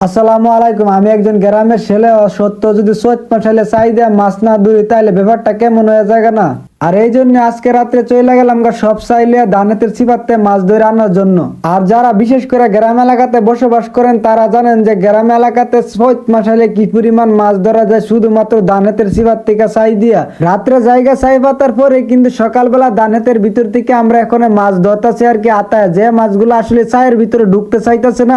আসসালামু আলাইকুম। আমি একজন গ্রামের ছেলে সত্য যদি চৈত মাসালে চাই দেয়া মাছ না ধরি তাইলে ব্যাপারটা কেমন হয়ে যায় না। আর এই জন্য আজকে রাত্রে চলে গেলাম সব চাইলে ধানেতের চিপাতে মাছ ধরে আনার জন্য। আর যারা বিশেষ করে গ্রাম এলাকাতে বসবাস করেন তারা জানেন যে গ্রাম এলাকাতে চৈত মাসালে কি পরিমাণ মাছ ধরা যায় শুধুমাত্র ধানেতের চিপার থেকে চাই দিয়া। রাত্রে জায়গা চাই পাতার পরে কিন্তু সকালবেলা ধানেতের ভিতর থেকে আমরা এখন মাছ ধরতেছি আর কি আতায়। যে মাছগুলো আসলে চায়ের ভিতরে ঢুকতে চাইতেছে না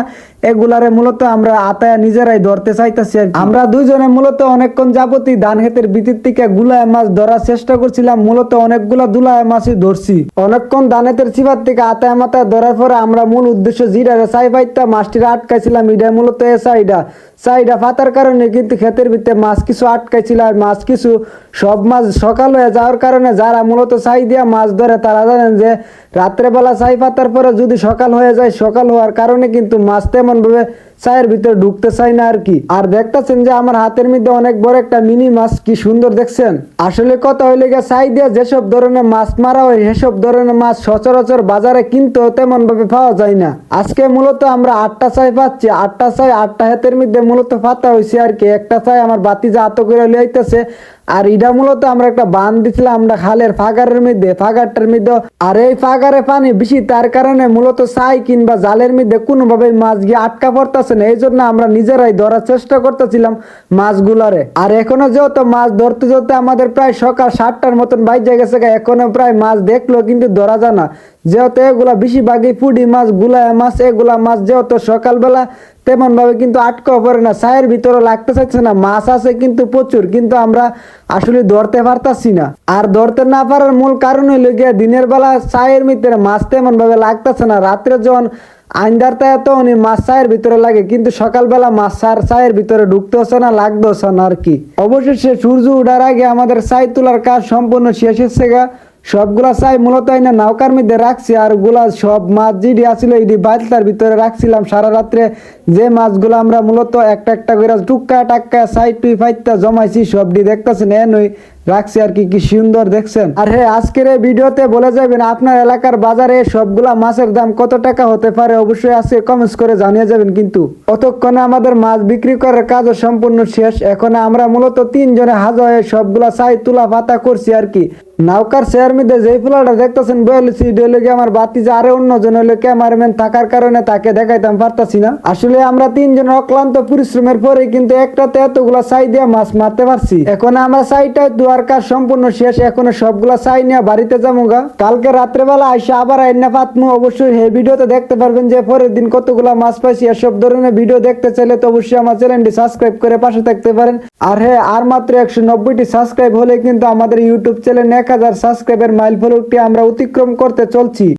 এগুলারে মূলত আমরা আতায়া নিজেরাই ধরতে চাইতেছি। আমরা দুইজনে মূলত অনেকক্ষণ যাবতই ধান ক্ষেতের ভিতর থেকে গুলায় মাছ ধরার চেষ্টা করছিলাম। মূলত অনেকগুলা দুলায় মাছই ধরছি। অনেকক্ষণ ধানেতের চিপার থেকে আতায় মাথায় ধরার পরে আমরা মূল উদ্দেশ্য জিরারে চাই পাইতা মাছটিরা আটকাইছিলাম। এটা মূলত চাইডা ফাতার কারণে কিন্তু ক্ষেতের ভিতরে মাছ কিছু আটকাইছিল। আর মাছ কিছু সব মাছ সকাল হয়ে যাওয়ার কারণে যারা মূলত চাই দিয়া মাছ ধরে তারা জানেন যে রাত্রেবেলা চাই পাতার পরে যদি সকাল হয়ে যায়, সকাল হওয়ার কারণে কিন্তু মাছ তেমন ভাবে চায়ের ভিতরে ঢুকতে চাই না আর কি। আর দেখতেছেন যে আমার হাতের মধ্যে অনেক বড় একটা মিনি মাছ, কি সুন্দর দেখছেন। আসলে কথা হইলে গিয়ে চাই দিয়ে যেসব ধরনের মাছ মারা হয় সেসব ধরনের মাছ সচরাচর বাজারে কিন্তু তেমন ভাবে পাওয়া যায় না। আজকে মূলত আমরা 8টা চাই পাচ্ছি। 8টা হাতের মধ্যে মূলত পাতা হয়েছে আর কি। একটা চাই আমার বাতিজা আত করে লিয়াইতেছে। আর এটা মূলত আমরা একটা বান দিছিলাম আমরা খালের ফাগারের মধ্যে, ফাগারটার মধ্যে। আর এই ফাগারে পানি বেশি তার কারণে মূলত চাই কিংবা জালের মধ্যে কোনোভাবে মাছ গিয়ে আটকা পড়তেছে না। এই জন্য আমরা নিজেরাই ধরার চেষ্টা করতেছিলাম মাছগুলারে। আর এখনো যেহেতু মাছ ধরতে ধরতে আমাদের প্রায় সকাল 7টার মতন বাইরে গেছে, এখনো প্রায় মাছ দেখলো কিন্তু ধরা যায় না। যেহেতু এগুলা বেশিরভাগই পুডি মাছ, গুলায় মাছ, এগুলা মাছ যেহেতু সকালবেলা তেমন ভাবে কিন্তু আটকাও পড়ে না, চায়ের ভিতরে লাগতে চাইছে না। মাছ আছে কিন্তু প্রচুর, কিন্তু আমরা আসলে ধরতে পারতাছি না। আর ধরতে না পারার মূল কারণ হইল গিয়ে দিনের বেলা চায়ের ভিতরে মাছ তেমন ভাবে লাগতেছে না। রাত্রে যখন আইন্দারটা তখন মাছ চায়ের ভিতরে লাগে, কিন্তু সকালবেলা মাছ চায়ের ভিতরে ঢুকতে হচ্ছে না, লাগতে হচ্ছে না আর কি। অবশেষে সূর্য উঠার আগে আমাদের চাই তোলার কাজ সম্পূর্ণ শেষ হচ্ছে গা। সবগুলা চাই মূলত না নৌকার মধ্যে রাখছি। আর গুলা সব মাছ যেটি আসছিল এটি বালতার ভিতরে রাখছিলাম সারা রাত্রে। যে মাছগুলো আমরা মূলত একটা একটা করে টুক্কা টাক্কা চাই টুই ফাইটটা জমাইছি সবটি দেখতেছেন এনই রাখছি আর কি। কি সুন্দর দেখছেন। আর হ্যাঁ, আজকের এই ভিডিওতে বলে যাবেন আপনার এলাকার বাজারে সবগুলা মাছের দাম কত টাকা হতে পারে, অবশ্যই আজকে কমেন্টস করে জানিয়ে যাবেন। কিন্তু ততক্ষণে আমাদের মাছ বিক্রি করার কাজও সম্পূর্ণ শেষ। এখন আমরা মূলত 3 জনে হাজার হয়ে সবগুলা চাই তুলা পাতা করছি আর কি। নৌকার চেয়ার মধ্যে যে ফুলাটা দেখতেছেন বলেছি ডেলে আমার বাতিজা আরে অন্যজন হইলো ক্যামেরাম্যান থাকার কারণে তাকে দেখাইতাম পারতাছি না। আসলে আমরা 3 জন অক্লান্ত পরিশ্রমের পরে কিন্তু একটাতে এতগুলা চাই দিয়ে মাছ মারতে পারছি। এখন আমরা চাইটা দুয়ার কাজ সম্পূর্ণ শেষ। এখন সবগুলা চাই নিয়ে বাড়িতে যাবো গা। কালকে রাত্রেবেলা আইসা আবার আইনা পাতমু। অবশ্যই এই ভিডিওতে দেখতে পারবেন যে পরের দিন কতগুলা মাছ পাইছি। এসব ধরনের ভিডিও দেখতে চাইলে তো অবশ্যই আমার চ্যানেলটি সাবস্ক্রাইব করে পাশে থাকতে পারেন। আর হ্যাঁ, আর মাত্র 190টি সাবস্ক্রাইব হলে কিন্তু আমাদের ইউটিউব চ্যানেল 1000 সাবস্ক্রাইবের মাইল ফলকটি আমরা অতিক্রম করতে চলছি।